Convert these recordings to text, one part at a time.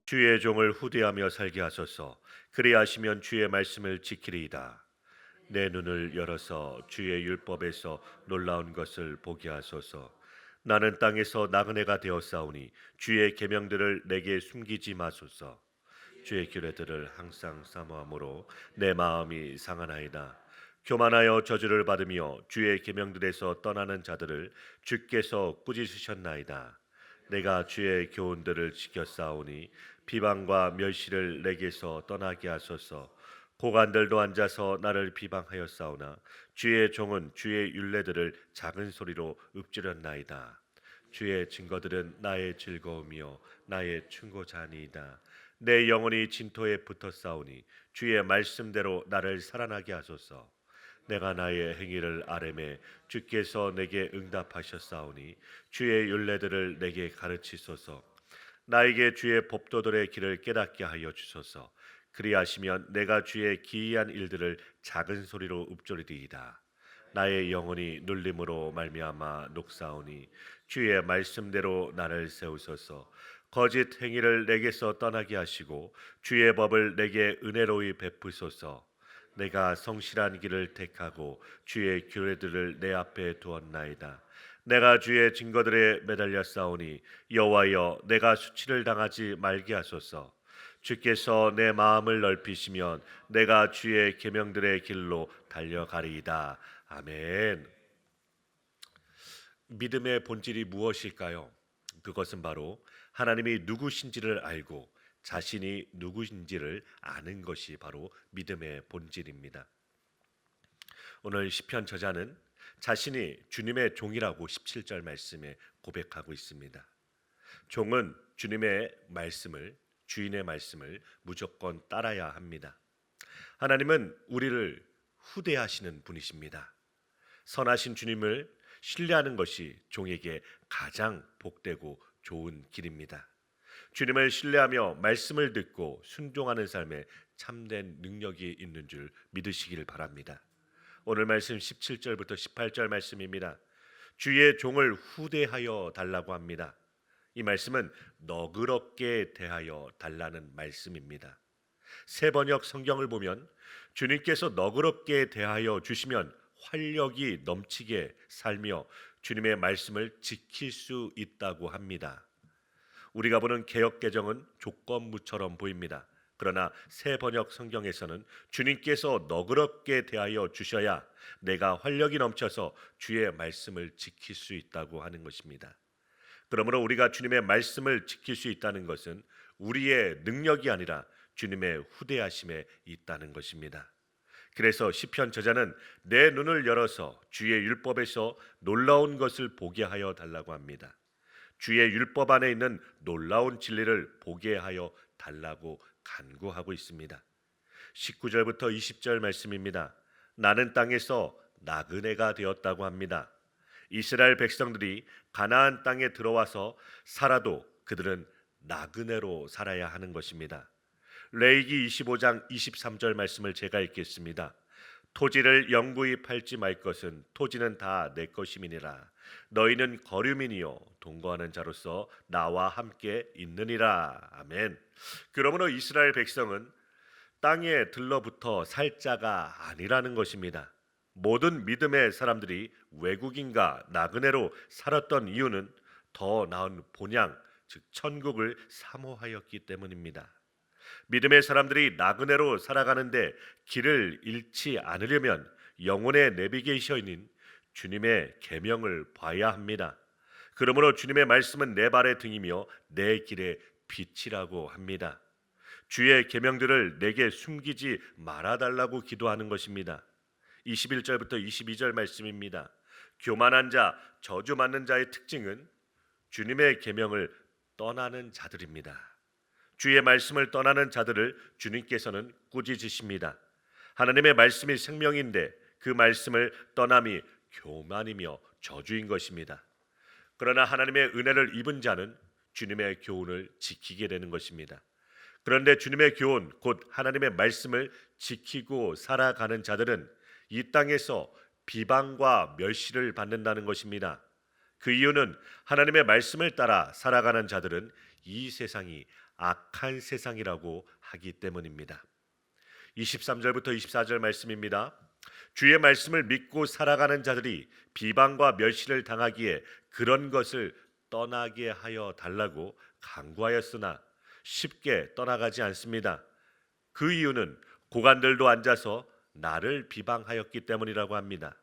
주의 종을 후대하며 살게 하소서. 그리하시면 주의 말씀을 지키리이다. 내 눈을 열어서 주의 율법에서 놀라운 것을 보게 하소서. 나는 땅에서 나그네가 되었사오니 주의 계명들을 내게 숨기지 마소서. 주의 규례들을 항상 사모함으로 내 마음이 상하나이다. 교만하여 저주를 받으며 주의 계명들에서 떠나는 자들을 주께서 꾸짖으셨나이다. 내가 주의 교훈들을 지켰사오니 비방과 멸시를 내게서 떠나게 하소서. 고관들도 앉아서 나를 비방하였사오나 주의 종은 주의 율례들을 작은 소리로 읊조렸나이다. 주의 증거들은 나의 즐거움이요 나의 충고자니이다. 내 영혼이 진토에 붙었사오니 주의 말씀대로 나를 살아나게 하소서. 내가 나의 행위를 아뢰매 주께서 내게 응답하셨사오니 주의 율례들을 내게 가르치소서. 나에게 주의 법도들의 길을 깨닫게 하여 주소서. 그리하시면 내가 주의 기이한 일들을 작은 소리로 읊조리리이다. 나의 영혼이 눌림으로 말미암아 녹사오니 주의 말씀대로 나를 세우소서. 거짓 행위를 내게서 떠나게 하시고 주의 법을 내게 은혜로이 베푸소서. 내가 성실한 길을 택하고 주의 규례들을 내 앞에 두었나이다. 내가 주의 증거들에 매달려 싸우니 여호와여 내가 수치를 당하지 말게 하소서. 주께서 내 마음을 넓히시면 내가 주의 계명들의 길로 달려가리이다. 아멘. 믿음의 본질이 무엇일까요? 그것은 바로 하나님이 누구신지를 알고 자신이 누구신지를 아는 것이 바로 믿음의 본질입니다. 오늘 시편 저자는 자신이 주님의 종이라고 17절 말씀에 고백하고 있습니다. 종은 주님의 말씀을, 주인의 말씀을 무조건 따라야 합니다. 하나님은 우리를 후대하시는 분이십니다. 선하신 주님을 신뢰하는 것이 종에게 가장 복되고 좋은 길입니다. 주님을 신뢰하며 말씀을 듣고 순종하는 삶에 참된 능력이 있는 줄 믿으시길 바랍니다. 오늘 말씀 17절부터 18절 말씀입니다. 주의 종을 후대하여 달라고 합니다. 이 말씀은 너그럽게 대하여 달라는 말씀입니다. 새 번역 성경을 보면 주님께서 너그럽게 대하여 주시면 활력이 넘치게 살며 주님의 말씀을 지킬 수 있다고 합니다. 우리가 보는 개역 개정은 조건부처럼 보입니다. 그러나 새 번역 성경에서는 주님께서 너그럽게 대하여 주셔야 내가 활력이 넘쳐서 주의 말씀을 지킬 수 있다고 하는 것입니다. 그러므로 우리가 주님의 말씀을 지킬 수 있다는 것은 우리의 능력이 아니라 주님의 후대하심에 있다는 것입니다. 그래서 시편 저자는 내 눈을 열어서 주의 율법에서 놀라운 것을 보게 하여 달라고 합니다. 주의 율법 안에 있는 놀라운 진리를 보게 하여 달라고 간구하고 있습니다. 19절부터 20절 말씀입니다. 나는 땅에서 나그네가 되었다고 합니다. 이스라엘 백성들이 가나안 땅에 들어와서 살아도 그들은 나그네로 살아야 하는 것입니다. 레위기 25장 23절 말씀을 제가 읽겠습니다. 토지를 영구히 팔지 말 것은 토지는 다 내 것임이니라. 너희는 거류민이요 동거하는 자로서 나와 함께 있느니라. 아멘. 그러므로 이스라엘 백성은 땅에 들러붙어 살 자가 아니라는 것입니다. 모든 믿음의 사람들이 외국인과 나그네로 살았던 이유는 더 나은 본향, 즉 천국을 사모하였기 때문입니다. 믿음의 사람들이 나그네로 살아가는데 길을 잃지 않으려면 영혼의 내비게이션인 주님의 계명을 봐야 합니다. 그러므로 주님의 말씀은 내 발의 등이며 내 길의 빛이라고 합니다. 주의 계명들을 내게 숨기지 말아달라고 기도하는 것입니다. 21절부터 22절 말씀입니다. 교만한 자, 저주 맞는 자의 특징은 주님의 계명을 떠나는 자들입니다. 주의 말씀을 떠나는 자들을 주님께서는 꾸짖으십니다. 하나님의 말씀이 생명인데 그 말씀을 떠남이 교만이며 저주인 것입니다. 그러나 하나님의 은혜를 입은 자는 주님의 교훈을 지키게 되는 것입니다. 그런데 주님의 교훈, 곧 하나님의 말씀을 지키고 살아가는 자들은 이 땅에서 비방과 멸시를 받는다는 것입니다. 그 이유는 하나님의 말씀을 따라 살아가는 자들은 이 세상이 악한 세상이라고 하기 때문입니다. 23절부터 24절 말씀입니다. 주의 말씀을 믿고 살아가는 자들이 비방과 멸시를 당하기에 그런 것을 떠나게 하여 달라고 간구하였으나 쉽게 떠나가지 않습니다. 그 이유는 고관들도 앉아서 나를 비방하였기 때문이라고 합니다.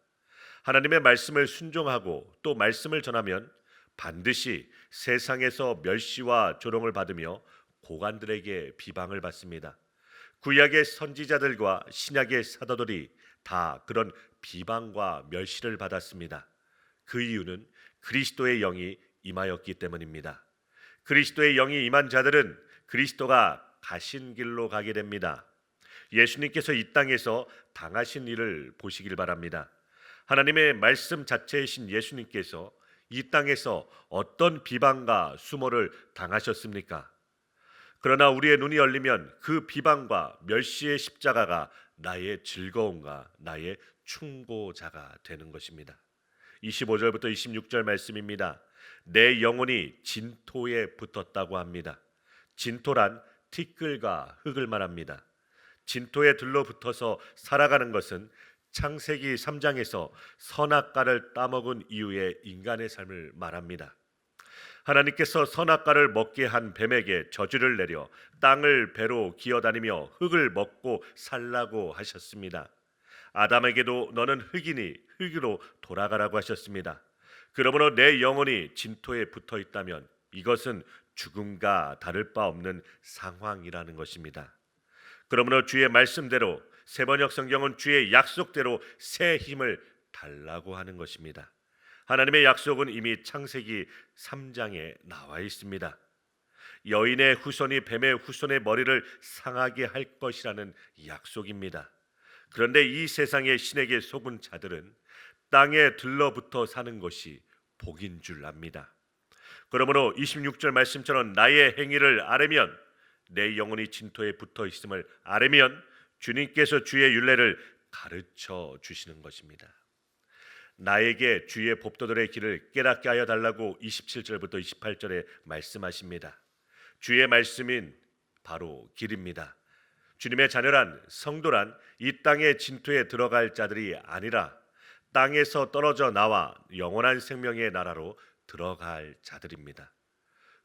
하나님의 말씀을 순종하고 또 말씀을 전하면 반드시 세상에서 멸시와 조롱을 받으며 고관들에게 비방을 받습니다. 구약의 선지자들과 신약의 사도들이 다 그런 비방과 멸시를 받았습니다. 그 이유는 그리스도의 영이 임하였기 때문입니다. 그리스도의 영이 임한 자들은 그리스도가 가신 길로 가게 됩니다. 예수님께서 이 땅에서 당하신 일을 보시길 바랍니다. 하나님의 말씀 자체이신 예수님께서 이 땅에서 어떤 비방과 수모를 당하셨습니까? 그러나 우리의 눈이 열리면 그 비방과 멸시의 십자가가 나의 즐거움과 나의 충고자가 되는 것입니다. 25절부터 26절 말씀입니다. 내 영혼이 진토에 붙었다고 합니다. 진토란 티끌과 흙을 말합니다. 진토에 들러붙어서 살아가는 것은 창세기 3장에서 선악과를 따먹은 이후의 인간의 삶을 말합니다. 하나님께서 선악과를 먹게 한 뱀에게 저주를 내려 땅을 배로 기어다니며 흙을 먹고 살라고 하셨습니다. 아담에게도 너는 흙이니 흙으로 돌아가라고 하셨습니다. 그러므로 내 영혼이 진토에 붙어 있다면 이것은 죽음과 다를 바 없는 상황이라는 것입니다. 그러므로 주의 말씀대로 세번역 성경은 주의 약속대로 새 힘을 달라고 하는 것입니다. 하나님의 약속은 이미 창세기 3장에 나와 있습니다. 여인의 후손이 뱀의 후손의 머리를 상하게 할 것이라는 약속입니다. 그런데 이 세상의 신에게 속은 자들은 땅에 들러붙어 사는 것이 복인 줄 압니다. 그러므로 26절 말씀처럼 나의 행위를 아뢰면 내 영혼이 진토에 붙어 있음을 아뢰면 주님께서 주의 율례를 가르쳐 주시는 것입니다. 나에게 주의 법도들의 길을 깨닫게 하여 달라고 27절부터 28절에 말씀하십니다. 주의 말씀인 바로 길입니다. 주님의 자녀란 성도란 이 땅의 진토에 들어갈 자들이 아니라 땅에서 떨어져 나와 영원한 생명의 나라로 들어갈 자들입니다.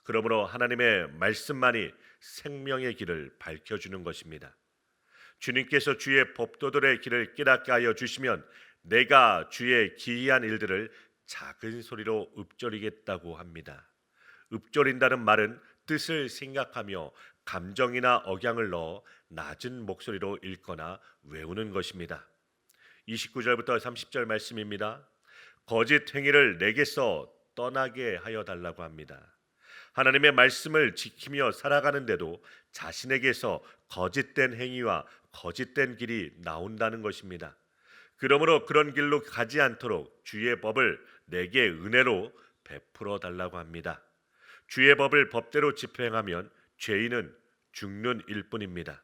그러므로 하나님의 말씀만이 생명의 길을 밝혀주는 것입니다. 주님께서 주의 법도들의 길을 깨닫게 하여 주시면 내가 주의 기이한 일들을 작은 소리로 읊조리겠다고 합니다. 읊조린다는 말은 뜻을 생각하며 감정이나 억양을 넣어 낮은 목소리로 읽거나 외우는 것입니다. 29절부터 30절 말씀입니다. 거짓 행위를 내게서 떠나게 하여 달라고 합니다. 하나님의 말씀을 지키며 살아가는데도 자신에게서 거짓된 행위와 거짓된 길이 나온다는 것입니다. 그러므로 그런 길로 가지 않도록 주의 법을 내게 은혜로 베풀어 달라고 합니다. 주의 법을 법대로 집행하면 죄인은 죽는 일뿐입니다.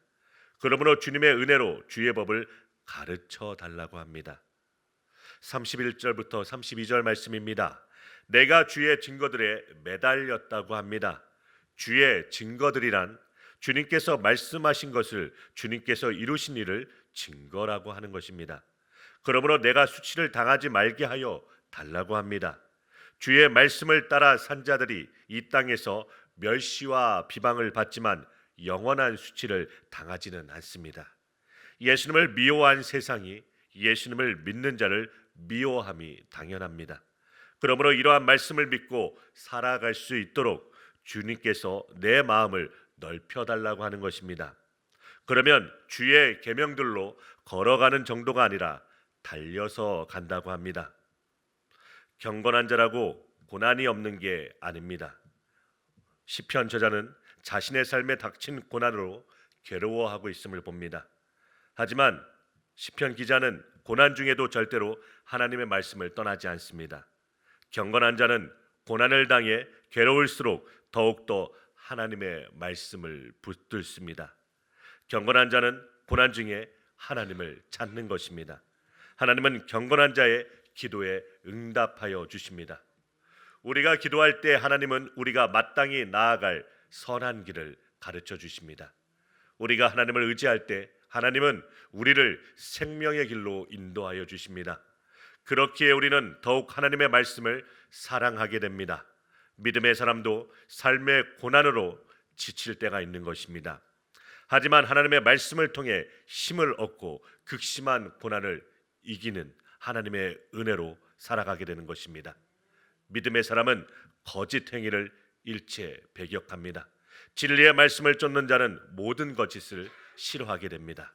그러므로 주님의 은혜로 주의 법을 가르쳐 달라고 합니다. 31절부터 32절 말씀입니다. 내가 주의 증거들에 매달렸다고 합니다. 주의 증거들이란 주님께서 말씀하신 것을 주님께서 이루신 일을 증거라고 하는 것입니다. 그러므로 내가 수치를 당하지 말게 하여 달라고 합니다. 주의 말씀을 따라 산 자들이 이 땅에서 멸시와 비방을 받지만 영원한 수치를 당하지는 않습니다. 예수님을 미워한 세상이 예수님을 믿는 자를 미워함이 당연합니다. 그러므로 이러한 말씀을 믿고 살아갈 수 있도록 주님께서 내 마음을 넓혀달라고 하는 것입니다. 그러면 주의 계명들로 걸어가는 정도가 아니라 달려서 간다고 합니다. 경건한 자라고 고난이 없는 게 아닙니다. 시편 저자는 자신의 삶에 닥친 고난으로 괴로워하고 있음을 봅니다. 하지만 시편 기자는 고난 중에도 절대로 하나님의 말씀을 떠나지 않습니다. 경건한 자는 고난을 당해 괴로울수록 더욱더 하나님의 말씀을 붙들습니다. 경건한 자는 고난 중에 하나님을 찾는 것입니다. 하나님은 경건한 자의 기도에 응답하여 주십니다. 우리가 기도할 때 하나님은 우리가 마땅히 나아갈 선한 길을 가르쳐 주십니다. 우리가 하나님을 의지할 때 하나님은 우리를 생명의 길로 인도하여 주십니다. 그렇기에 우리는 더욱 하나님의 말씀을 사랑하게 됩니다. 믿음의 사람도 삶의 고난으로 지칠 때가 있는 것입니다. 하지만 하나님의 말씀을 통해 힘을 얻고 극심한 고난을 이기는 하나님의 은혜로 살아가게 되는 것입니다. 믿음의 사람은 거짓 행위를 일체 배격합니다. 진리의 말씀을 쫓는 자는 모든 거짓을 싫어하게 됩니다.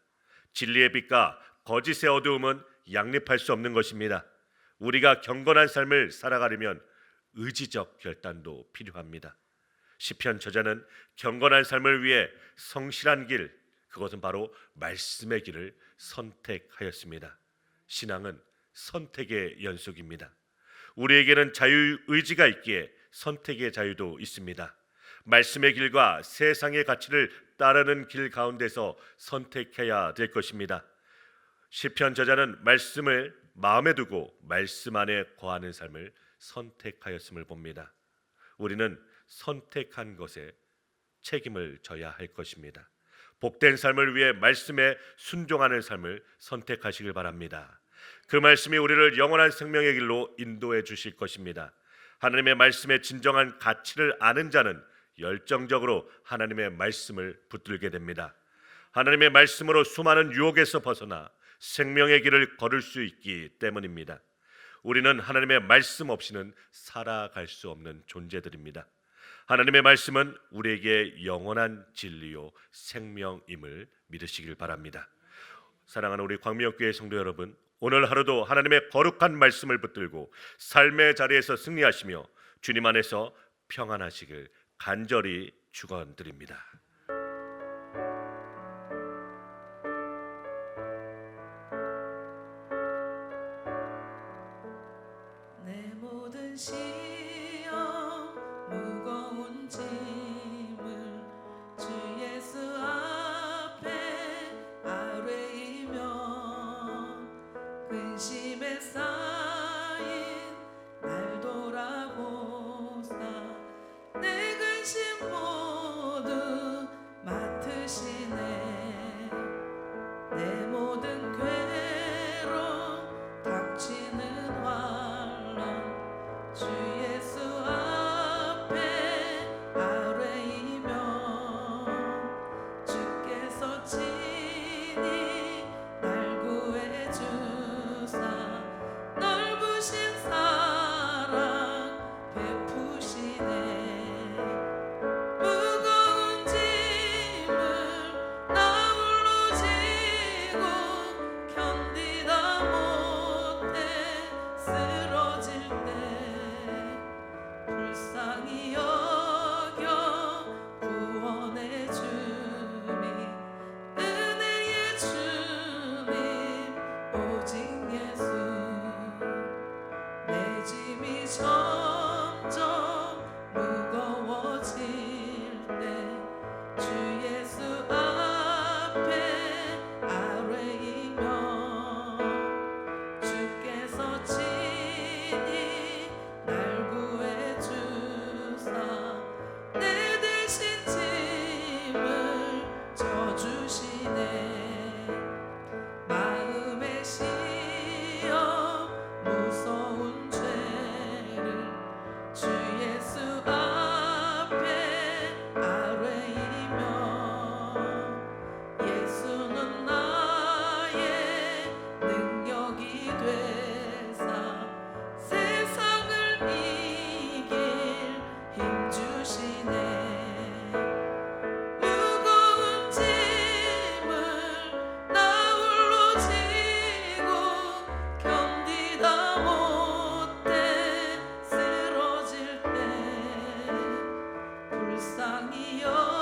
진리의 빛과 거짓의 어두움은 양립할 수 없는 것입니다. 우리가 경건한 삶을 살아가려면 의지적 결단도 필요합니다. 시편 저자는 경건한 삶을 위해 성실한 길, 그것은 바로 말씀의 길을 선택하였습니다. 신앙은 선택의 연속입니다. 우리에게는 자유의지가 있기에 선택의 자유도 있습니다. 말씀의 길과 세상의 가치를 따르는 길 가운데서 선택해야 될 것입니다. 시편 저자는 말씀을 마음에 두고 말씀 안에 거하는 삶을 선택하였음을 봅니다. 우리는 선택한 것에 책임을 져야 할 것입니다. 복된 삶을 위해 말씀에 순종하는 삶을 선택하시길 바랍니다. 그 말씀이 우리를 영원한 생명의 길로 인도해 주실 것입니다. 하나님의 말씀의 진정한 가치를 아는 자는 열정적으로 하나님의 말씀을 붙들게 됩니다. 하나님의 말씀으로 수많은 유혹에서 벗어나 생명의 길을 걸을 수 있기 때문입니다. 우리는 하나님의 말씀 없이는 살아갈 수 없는 존재들입니다. 하나님의 말씀은 우리에게 영원한 진리요 생명임을 믿으시길 바랍니다. 사랑하는 우리 광명교회 성도 여러분, 오늘 하루도 하나님의 거룩한 말씀을 붙들고 삶의 자리에서 승리하시며 주님 안에서 평안하시길 간절히 축원드립니다. 내 모든 시험 무거운 짐을 주 예수 앞에 아뢰이며 근심에 쌓인 날 돌아보사 내 근심 모두 맡으시네. 내 모든 괴로움 닥치는 주 예수 앞에 아뢰이며 주께서 친히 날 구해 주사 넓으신 사랑 베푸시네. 무거운 짐을 나 홀로 지고 견디다 못해 쓰러질 때 불쌍히 여겨 구원해 주니 은혜의 주님 오직 예수. 내 짐이 점점 무거워질 때 주 예수 앞에 아뢰이며 주께서 친히 날 구해 주사 내 대신 짐을 져주시네. 마음의 시험 무서운 죄를 주 예수 앞에 아뢰이며 예수는 나의 능력이 되사 세상을 이길 힘 주시네. 무거운 짐을 나 홀로 지고 견디다 못해 쓰러질 때 불쌍히 여